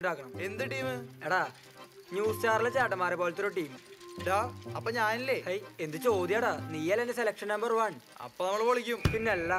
എന്ത് ടീം? എടാ ന്യൂസ് സ്റ്റാറിലെ ചേട്ടന്മാരെ പോലത്തെ ഒരു ടീം. അപ്പൊ ഞാനില്ലേ? എന്ത് ചോദ്യാടാ, നീയല്ല എന്റെ സെലക്ഷൻ നമ്പർ 1. അപ്പൊ നമ്മള് പൊളിക്കും. പിന്നല്ല.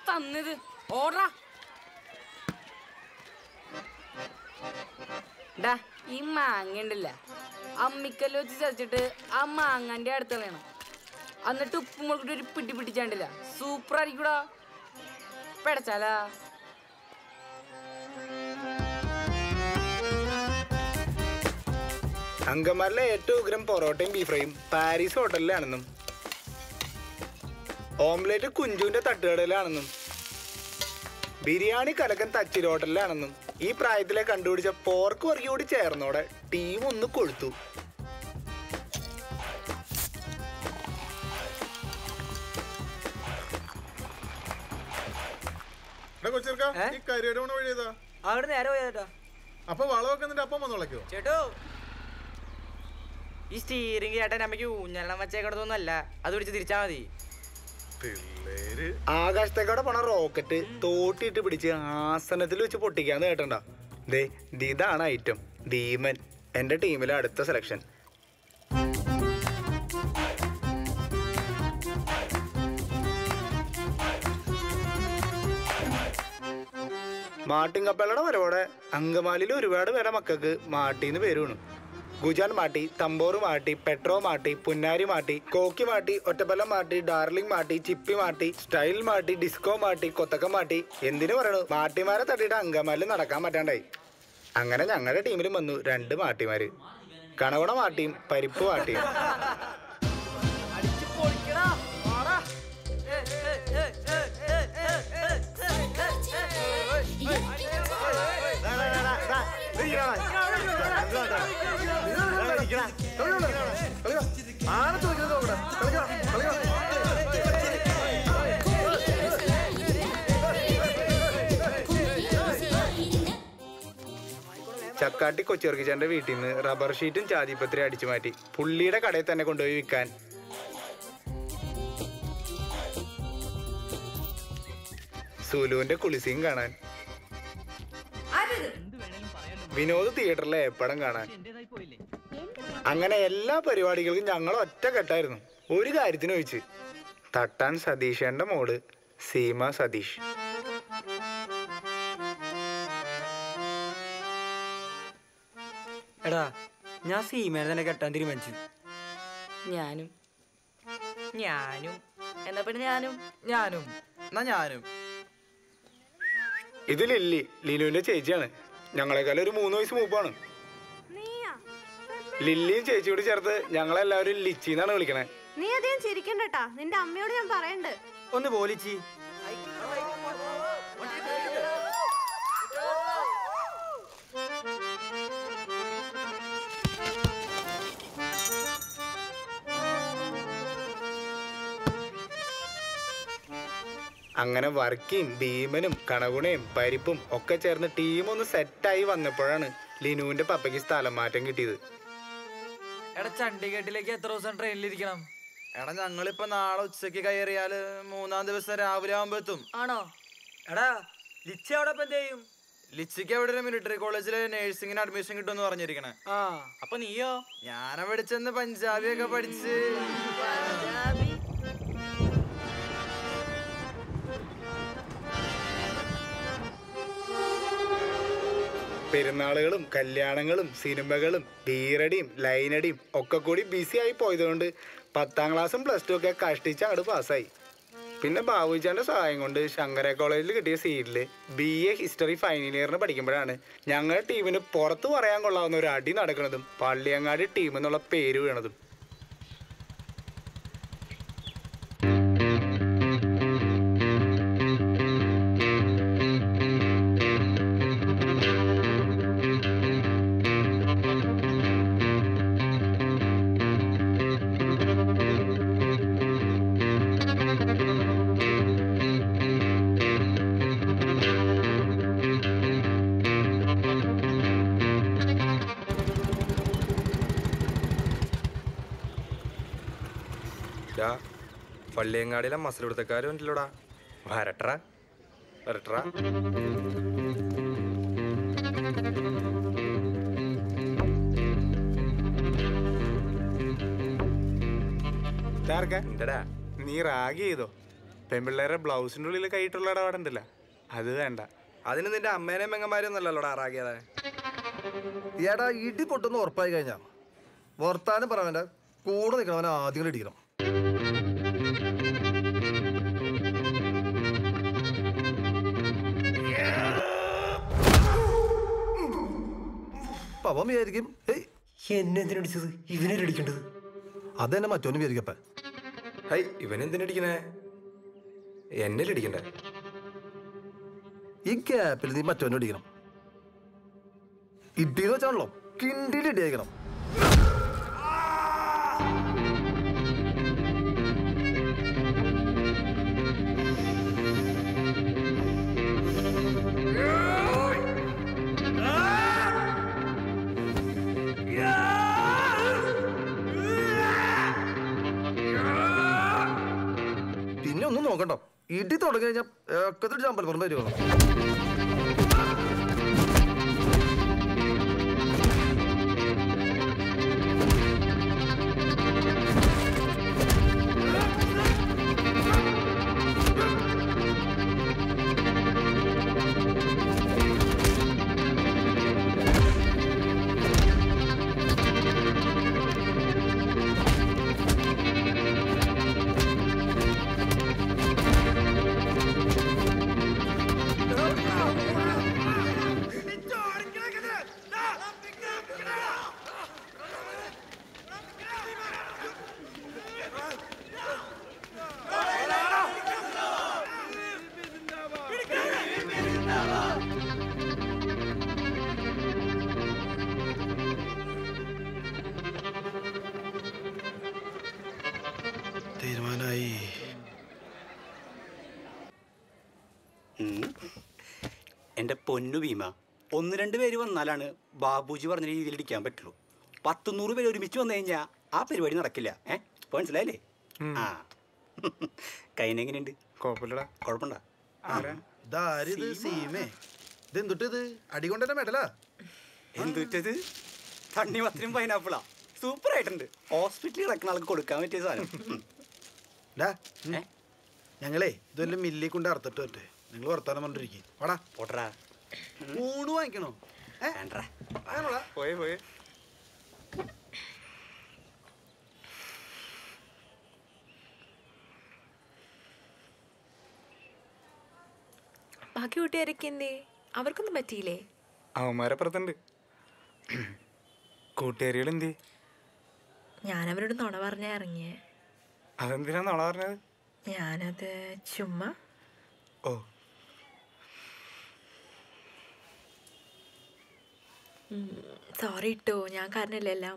തന്നത് ഓടാ ഈ മാങ്ങ ഉണ്ടല്ല, അമ്മിക്കല്ല് വെച്ച് ചതച്ചിട്ട് ആ മാങ്ങന്റെ അടുത്ത് കളയണം. എന്നിട്ട് ഉപ്പ് മുളകിട്ട് ഒരു പിടി പിടിച്ചാണ്ടില്ല, സൂപ്പർ ആയിരിക്കൂടാ. പെടച്ചാലാ അങ്കമാലിലെ ഏറ്റവും ഉഗ്രം പൊറോട്ടയും ബീഫ് ഫ്രൈയും പാരീസ് ഹോട്ടലിലാണെന്നും ഓംലേറ്റ് കുഞ്ചുവിന്റെ തട്ടുകടയിലാണെന്നും ബിരിയാണി കലക്കൻ തച്ചിരി ഹോട്ടലിലാണെന്നും ഈ പ്രായത്തിലെ കണ്ടുപിടിച്ച പോർക്ക് വർഗി കൂടി ചേർന്നോടെ ടീം ഒന്ന് കൊഴുത്തു. അവിടെ നേരെ പോയാ. അപ്പൊ വളമൊക്കെ അപ്പം വന്നോളക്കോ ചേട്ടോ, ഈ സ്റ്റീറിംഗ് ചേട്ടൻ അമ്മയ്ക്ക് ഊഞ്ഞെല്ലാം വെച്ചേക്കണതൊന്നല്ല, അത് പിടിച്ച് തിരിച്ചാ മതി. ആകാശത്തേക്കോടെ പോണ റോക്കറ്റ് തോട്ടിട്ട് പിടിച്ച് ആസനത്തിൽ വെച്ച് പൊട്ടിക്കാന്ന് കേട്ടണ്ട. ദേ ഇതാണ് ഐറ്റം ഭീമൻ, എന്റെ ടീമിലെ അടുത്ത സെലക്ഷൻ. മാട്ടിൻ കപ്പലയുടെ വരവോടെ അങ്കമാലിയിൽ ഒരുപാട് പേരുടെ മക്കൾക്ക് മാട്ടിന്ന് പേര് വീണു. ഗുജാൻ മാട്ടി, തമ്പോർ മാട്ടി, പെട്രോ മാട്ടി, പുന്നാരി മാട്ടി, കോക്കി മാട്ടി, ഒറ്റപ്പലം മാട്ടി, ഡാർലിംഗ് മാട്ടി, ചിപ്പി മാട്ടി, സ്റ്റൈൽ മാട്ടി, ഡിസ്കോ മാട്ടി, കൊത്തക്ക മാട്ടി, എന്തിനു പറയണു മാട്ടിമാരെ തട്ടിയിട്ട് അങ്കമാലിൽ നടക്കാൻ പറ്റാണ്ടായി. അങ്ങനെ ഞങ്ങളുടെ ടീമിലും വന്നു 2 മാട്ടിമാര്, കണവണ മാട്ടിയും പരിപ്പ് മാട്ടിയും. ചക്കാട്ടി കൊച്ചിറക്കിച്ചാന്റെ വീട്ടിൽ നിന്ന് റബ്ബർ ഷീറ്റും ചാതിപത്രി അടിച്ചു മാറ്റി പുള്ളിയുടെ കടയിൽ തന്നെ കൊണ്ടുപോയി വിൽക്കാൻ. സുലുവിന്റെ കുളിസിയും കാണാൻ, വിനോദ് തിയേറ്ററിലെ പടം കാണാൻ, അങ്ങനെ എല്ലാ പരിപാടികൾക്കും ഞങ്ങൾ ഒറ്റക്കെട്ടായിരുന്നു. ഒരു കാര്യത്തിന് ചോദിച്ച് തട്ടാൻ സതീഷന്റെ മോള് സീമ സതീഷ്. എടാ ഞാൻ സീമേനെ തന്നെ കെട്ടാൻ തീരുമാനിച്ചു. ഞാനും എന്നാ പിന്നെ ഞാനും ഞാനും ഇത് ലില്ലി, ലിനുവിന്റെ ചേച്ചിയാണ്. ഞങ്ങളെക്കാളും ഒരു 3 വയസ്സ് മൂപ്പാണ്. ലില്ലിയും ചേച്ചിയോട് ചേർത്ത് ഞങ്ങളെല്ലാവരും ലിച്ചി എന്നാണ് വിളിക്കണേ. നീ അധികം ചിരിക്കണ്ടട്ടാ, നിന്റെ അമ്മയോട് ഞാൻ പറയണ്ട്. ഒന്ന് പോലിച്ചി. അങ്ങനെ വർക്കിയും ഭീമനും കണകുണയും പരിപ്പും ഒക്കെ ചേർന്ന് ടീം ഒന്ന് സെറ്റായി വന്നപ്പോഴാണ് ലിനുവിന്റെ പപ്പയ്ക്ക് സ്ഥലം മാറ്റം കിട്ടിയത്. എടാ ചണ്ഡീഗഡിലേക്ക് എത്ര ദിവസം ട്രെയിനിലിരിക്കണം? എടാ ഞങ്ങളിപ്പോ നാളെ ഉച്ചക്ക് കയറിയാല് 3-ാം ദിവസം രാവിലെ ആവുമ്പോ എത്തും. ആണോ? എടാ ലിച്ചി അവിടെ ഇപ്പൊ എന്ത് ചെയ്യും? ലിച്ചിക്ക് അവിടെ ഒരു മിലിറ്ററി കോളേജില് നഴ്സിംഗിന് അഡ്മിഷൻ കിട്ടുമെന്ന് പറഞ്ഞിരിക്കണേ. അപ്പൊ നീയോ? ഞാനവിടെ ചെന്ന് പഞ്ചാബി ഒക്കെ പഠിച്ച് പെരുന്നാളുകളും കല്യാണങ്ങളും സിനിമകളും ബീറടിയും ലൈനടിയും ഒക്കെ കൂടി ബിസി ആയി പോയതുകൊണ്ട് 10ാം ക്ലാസ്സും +2 ഒക്കെ കഷ്ടിച്ച് അങ്ങോട്ട് പാസ്സായി. പിന്നെ ബാബുജാന്റെ സഹായം കൊണ്ട് ശങ്കര കോളേജിൽ കിട്ടിയ സീറ്റിൽ BA ഹിസ്റ്ററി ഫൈനൽ ഇയറിന് പഠിക്കുമ്പോഴാണ് ഞങ്ങളുടെ ടീമിന് പുറത്ത് പറയാൻ കൊള്ളാവുന്ന ഒരു അടി നടക്കുന്നതും പള്ളിയങ്ങാടി ടീം എന്നുള്ള പേര് വീണതും. പള്ളിയങ്ങാടിയിലെ മസലുടുത്തക്കാരും ഉണ്ടല്ലോടാ. വരട്ര വരട്ര. എന്താടാ നീ റാഗ് ചെയ്തോ? പെൺപിള്ളേരെ ബ്ലൗസിന്റെ ഉള്ളിൽ കൈയിട്ടുള്ള ഇടപാടുണ്ടല്ല, അത് വേണ്ട. അതിന് നിന്റെ അമ്മേനെയും പെങ്ങന്മാരും ഒന്നല്ലല്ലോടാ റാഗിയതെ. ഏടാ ഇടി പൊട്ടുന്ന ഉറപ്പായി കഴിഞ്ഞാ വർത്താനം പറവന്റെ കൂടെ നിൽക്കണവനെ ആദ്യം ഇടിക്കണം. പവൻ വിചാരിക്കും എന്നെ എന്തിനടിച്ചത്, ഇവനെ അടിക്കേണ്ടത്. അതെന്നെ മറ്റോനും വിചാരിക്കപ്പ. ഹൈ, ഇവനെന്തിനടിക്കണേ? എന്നെ അടിക്കണ്ടേ? ഈ ഗ്യാപ്പിൽ നീ മറ്റോനെ അടിക്കണം. ഇടിയെന്ന് വെച്ചാണല്ലോ കിണ്ടിയിൽ ഇടിയേക്കണം. പിന്നെ ഒന്നും നോക്കണ്ടോ, ഇടി തുടങ്ങി കഴിഞ്ഞാൽ ഏക്കത്തിൽ ചാമ്പൽപ്പുറം വരുമോ? തീരുമാനമായി. എൻ്റെ പൊന്നു ഭീമ, 1-2 പേര് വന്നാലാണ് ബാബുജി പറഞ്ഞ രീതിയിൽ ഇരിക്കാൻ പറ്റുള്ളൂ. 100-100 പേര് ഒരുമിച്ച് വന്നു കഴിഞ്ഞാൽ ആ പരിപാടി നടക്കില്ല. ഇപ്പോൾ മനസ്സിലായില്ലേ? ആ കൈനെങ്ങനെയുണ്ട്? കുഴപ്പമില്ലടാ. കുഴപ്പമുണ്ടോ? ഇതാരിത്? സീമേ, ഇതെന്തുട്ടത്? അടികൊണ്ടെന്നെ മെഡലാ? എന്തുറ്റത്? തണ്ണിമത്തനും പൈനാപ്പിളാ. സൂപ്പർ ആയിട്ടുണ്ട്. ഹോസ്പിറ്റലിൽ കിടക്കുന്ന ആൾക്ക് കൊടുക്കാൻ പറ്റിയ സാധനം. ഞങ്ങളേ ഇതെല്ലാം മില്ലിൽ കൊണ്ട് അറുത്തിട്ട് പറ്റേ. നിങ്ങൾ വർത്താനം പറഞ്ഞിരിക്കും. വാടാ പോട്ടറാ. ഊണ് വാങ്ങിക്കണോ? പോയേ പോയേ. ബാക്കി കൂട്ടുകാരൊക്കെ എന്തേ? അവർക്കൊന്നും പറ്റിയില്ലേ? അവന്മാരപ്പുറത്തുണ്ട്. കൂട്ടുകാരികൾ എന്തേ? ഞാനവരോട് നുണ പറഞ്ഞാ ഇറങ്ങിയേ. അതെന്തിനാ നുണ പറഞ്ഞത്? ഞാനത് ചുമ്മാ. ഓ, സോറി ഇട്ടോ, ഞാൻ കാരണല്ലേ എല്ലാം.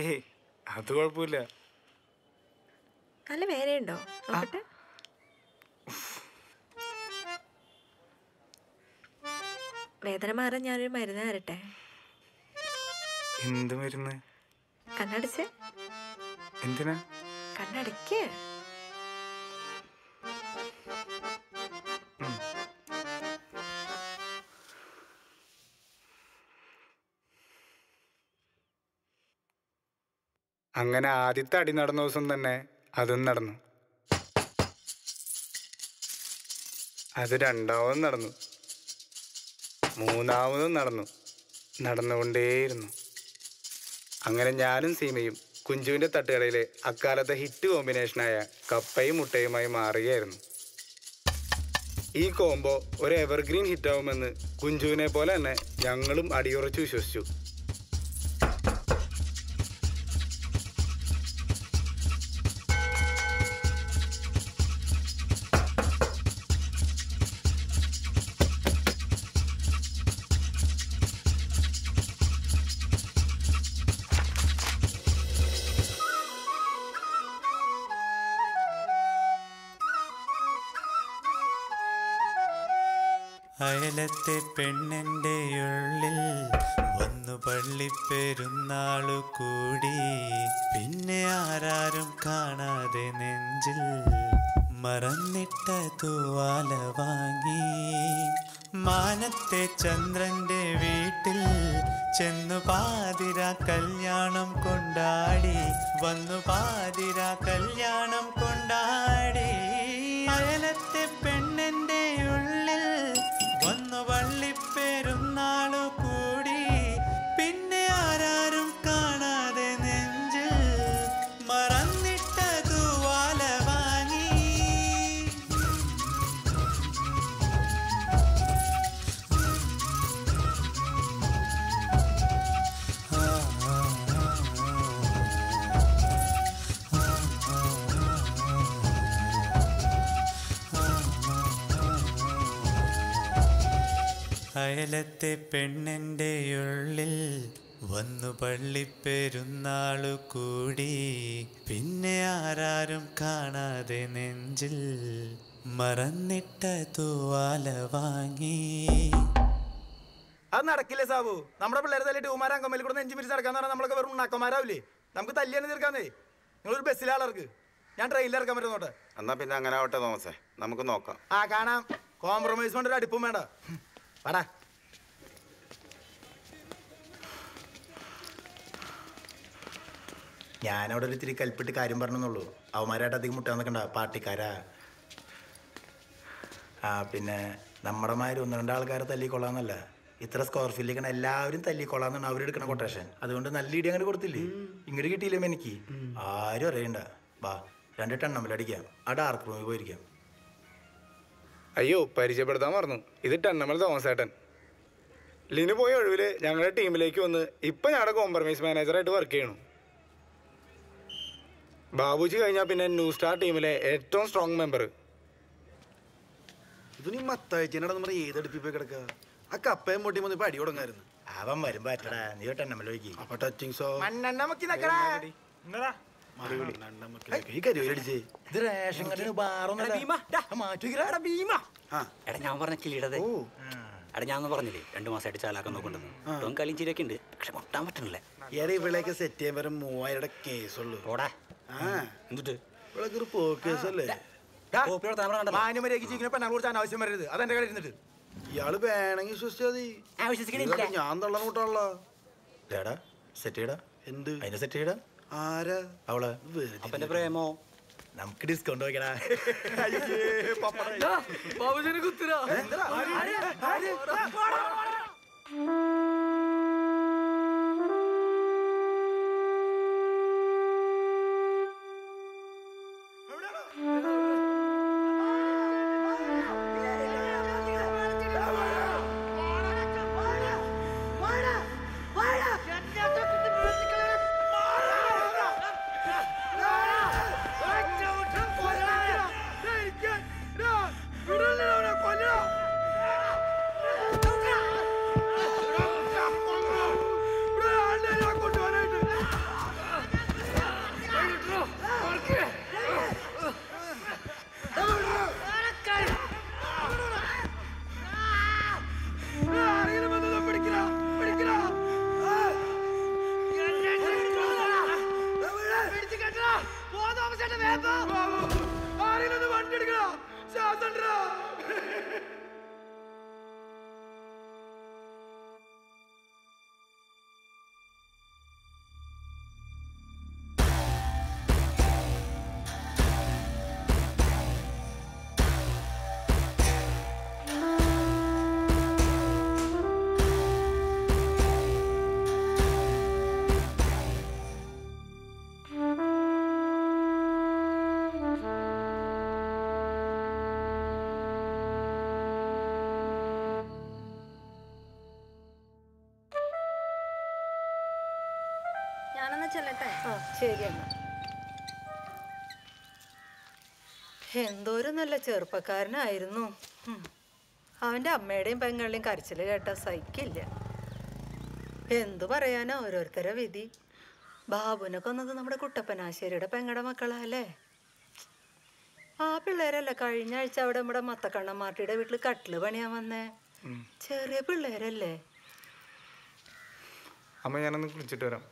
ഏയ് അത് കുഴപ്പമില്ല. നല്ല വേദനയുണ്ടോ? നോക്കട്ടെ. വേദന മാറാൻ ഞാനൊരു മരുന്ന് തരട്ടെ. എന്ത് മരുന്ന്? കണ്ണടച്ച്. എന്തിനാ? കണ്ണടയ്ക്ക്. അങ്ങനെ ആദ്യത്തെ അടി നടന്ന ദിവസം തന്നെ അതും നടന്നു. അത് രണ്ടാമതും നടന്നു, മൂന്നാമതും നടന്നു, നടന്നുകൊണ്ടേയിരുന്നു. അങ്ങനെ ഞാനും സീമയും കുഞ്ചുവിൻ്റെ തട്ടുകടയിലെ അക്കാലത്തെ ഹിറ്റ് കോമ്പിനേഷനായ കപ്പയും മുട്ടയുമായി മാറുകയായിരുന്നു. ഈ കോംബോ ഒരു എവർഗ്രീൻ ഹിറ്റാവുമെന്ന് കുഞ്ചുവിനെ പോലെ തന്നെ ഞങ്ങളും അടിയുറച്ചു വിശ്വസിച്ചു. അയലത്തെ പെണ്ണിൻ്റെ ഉള്ളിൽ വന്നു പള്ളിപ്പെരുന്നാളു കൂടി. പിന്നെ ആരാരും കാണാതെ കാണാതെ നെഞ്ചിൽ മറന്നിട്ട തൂവാല വാങ്ങി മാനത്തെ ചന്ദ്രന്റെ വീട്ടിൽ ചെന്നു പാതിര കല്യാണം കൊണ്ടാടി വന്നു പാതിര കല്യാണം കൊണ്ടാടി അയലത്തെ പെണ്ണിന്റെ ഉള്ളിൽ വന്നു വള്ളിപ്പെരുന്നാളു കൂടി പിന്നെ ആരാരും കാണാതെ നെഞ്ചിൽ മറന്നിട്ട തൂവാല വാങ്ങി അയലത്തെ പെണ്ണിൻ്റെ ഉള്ളിൽ വന്നു പള്ളിപ്പെരുന്നാളു കൂടി പിന്നെ ആരാരും കാണാതെ നെഞ്ചിൽ മറന്നിട്ട തൂവാല വാങ്ങി. അത് നടക്കില്ലേ സാബു? നമ്മുടെ പിള്ളേരെ തല്ലിട്ട് ഉമാരാ അങ്കമ്മയിൽ കൂടെ നെഞ്ചി പിരിച്ച് നടക്കാന്ന് പറഞ്ഞാൽ നമ്മളൊക്കെ വെറും ഉണ്ണാക്കന്മാരാവില്ലേ? നമുക്ക് തല്ലിയാണ് തീർക്കാന്നേ. നിങ്ങളൊരു ബസ്സിലാളർക്ക് ഞാൻ ട്രെയിനിൽ ഇറക്കാൻ പറ്റുന്നോട്ടെ. എന്നാ പിന്നെ അങ്ങനെ ആവട്ടെ തോമസേ, നമുക്ക് നോക്കാം. ആ കാണാം. കോംപ്രമൈസ് കൊണ്ട് ഒരു അടുപ്പും വേണ്ട. വാടാ. ഞാനവിടെ ഒരു ഇത്തിരി കൽപ്പിട്ട് കാര്യം പറഞ്ഞെന്നുള്ളൂ. അവന്മാരായിട്ട് അധികം മുട്ടാൻ നിൽക്കണ്ട, പാർട്ടിക്കാരാ. ആ പിന്നെ നമ്മുടെ മാതിരി 1-2 ആൾക്കാരെ തല്ലിക്കൊള്ളാന്നല്ല, ഇത്ര സ്ക്വയർ ഫീലിക്കണ എല്ലാവരും തല്ലിക്കൊള്ളാന്നാണ് അവരെടുക്കണ കൊട്ടേഷൻ. അതുകൊണ്ട് നല്ല ഇടി അങ്ങനെ കൊടുത്തില്ലേ? ഇങ്ങോട്ട് കിട്ടിയില്ലേ എനിക്ക്? ആരും അറിയണ്ട. വാ 2 ടണ്ണമ്മലടിക്കാം. ആ ഡാർക്ക് റൂമിൽ പോയിരിക്കാം. അയ്യോ, പരിചയപ്പെടുത്താൻ മറന്നു. ഇത് ടണ്ണമ്മൽ തോമസേട്ടൻ. ലിനു പോയ ഒഴിവിൽ ഞങ്ങളുടെ ടീമിലേക്ക് വന്ന് ഇപ്പം ഞങ്ങളുടെ കോംപ്രമൈസ് മാനേജറായിട്ട് വർക്ക് ചെയ്യണു. ബാബുജി കഴിഞ്ഞാൽ പിന്നെ ന്യൂ സ്റ്റാർ ടീമിലെ ഏറ്റവും സ്ട്രോങ് മെമ്പർ. ഇത് നീ മത്താഴ്ചയുടെ നമ്മൾ ഏതെടുപ്പി പോയി കിടക്കുക? ആ കപ്പയും പൊട്ടി വന്ന് ഇപ്പൊ അടി തുടങ്ങായിരുന്നു. അവൻ വരുമ്പോ അറ്റടാ, നീ ടണ്ണമ്മലോയ്ക്ക്. അപ്പൊ ടച്ചിങ് സോ ഈ കരിവരടിച്ചേ. ഇത് റേഷൻ കടയിൽ ബാറൊന്നും എടാ ഞാൻ പറഞ്ഞ കിളിയുടെ എടാ ഞാൻ പറഞ്ഞില്ലേ 2 മാസമായിട്ട് ചാലാക്കാൻ നോക്കണ്ടെന്ന്. കളിയും ചിരിയൊക്കെ ഉണ്ട്, പക്ഷെ മുട്ടാൻ പറ്റണില്ല. ഏറെ ഇവിടേക്ക് സെറ്റ് ചെയ്യാൻ വരെ 3000 കേസുള്ളൂ. ഓടാ എന്നിട്ട് ഇവിടെ പോക്കേസല്ലേ? അനാവശ്യം വരരുത്. അതെന്റെ കടയിൽ ഇരുന്നിട്ട് ഇയാള് വേണമെങ്കിൽ വിശ്വസിച്ചാ ഞാൻ തള്ളാൻ കൂട്ടാണല്ലോ. സെറ്റ് ചെയ്യടാ. എന്ത് അതിനെ സെറ്റ് ചെയ്യടാ. ആരാ അവള്? അപ്പന്റെ പ്രേമോ? നമുക്ക് ഡിസ്കൗണ്ട് നോക്കടാ. എന്തോരം നല്ല ചെറുപ്പക്കാരനായിരുന്നു. അവൻ്റെ അമ്മയുടെയും പെങ്ങളുടെയും കരച്ചിൽ കേട്ടാൽ സഹിക്കില്ല. എന്തു പറയാനാ ഓരോരുത്തരെ വിധി. ബാബുനെ കൊന്നത് നമ്മുടെ കുട്ടപ്പനാശ്ശേരിയുടെ പെങ്ങളുടെ മക്കളല്ലേ. ആ പിള്ളേരല്ലേ കഴിഞ്ഞ ആഴ്ച അവിടെ നമ്മുടെ മത്തക്കണ്ണമാർട്ടിയുടെ വീട്ടിൽ കട്ടില് പണിയാൻ വന്നേ? ചെറിയ പിള്ളേരല്ലേ. അമ്മ ഞാനൊന്ന് കുളിച്ചിട്ട് വരാം.